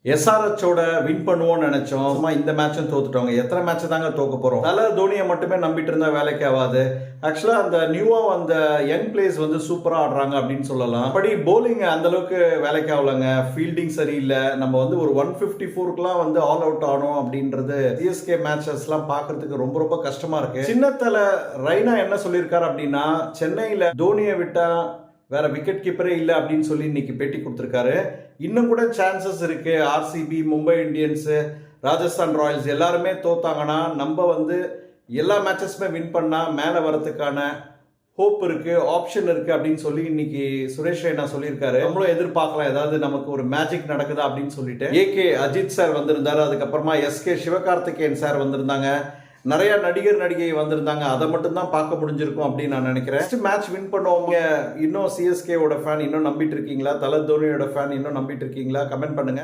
எஸ்ஆர்எச்சோட win பண்ணுவோம்னு நினைச்சோம். சும்மா இந்த மேட்சும் தோத்துட்டோங்க. எத்தனை மேட்ச் தாங்க தோக்க போறோம்? தல தோனியை மட்டுமே நம்பிட்டு இருந்தா வேலைக்கு ஆகாது. ஆக்சுவலா அந்த நியூவா அந்த யங் பிளேயர்ஸ் வந்து சூப்பரா ஆடுறாங்க அப்படின்னு சொல்லலாம். அப்படி போலிங் அந்த அளவுக்கு வேலைக்கு ஆகலங்க. ஃபீல்டிங் சரியில்லை. நம்ம வந்து ஒரு 154க்குலாம் வந்து ஆல் அவுட் ஆனோம் அப்படின்றது சிஎஸ்கே மேட்சஸ்லாம் பார்க்கறதுக்கு ரொம்ப ரொம்ப கஷ்டமா இருக்கு. சின்னத்தல ரெய்னா என்ன சொல்லியிருக்காரு அப்படின்னா, சென்னையில தோனியை விட்டா வேற விக்கெட் கீப்பரே இல்லை அப்படின்னு சொல்லி இன்னைக்கு பேட்டி கொடுத்துருக்காரு. இன்னும் கூட சான்சஸ் இருக்கு. RCB, Mumbai Indians, Rajasthan Royals எல்லாருமே தோத்தாங்கன்னா நம்ம வந்து எல்லா மேட்சஸுமே வின் பண்ணா மேலே வரதுக்கான ஹோப் இருக்கு, ஆப்ஷன் இருக்கு அப்படின்னு சொல்லி இன்னைக்கு சுரேஷ் ரெய்னா சொல்லியிருக்காரு. நம்மளும் எதிர்பார்க்கலாம் ஏதாவது நமக்கு ஒரு மேஜிக் நடக்குதா அப்படின்னு சொல்லிட்டு. ஏகே அஜித் சார் வந்திருந்தாரு. அதுக்கப்புறமா எஸ்கே சிவகார்த்திகேயன் சார் வந்திருந்தாங்க. நிறைய நடிகர் நடிகை வந்திருந்தாங்க. அதை மட்டும் தான் பார்க்க முடிஞ்சிருக்கும் அப்படின்னு நான் நினைக்கிறேன். நெக்ஸ்ட் மேட்ச் வின் பண்ணுவோங்க. இன்னும் சிஎஸ்கேவோட ஃபேன் இன்னும் நம்பிட்டு இருக்கீங்களா? தல தோனியோட ஃபேன் இன்னும் நம்பிட்டு இருக்கீங்களா? கமெண்ட் பண்ணுங்க.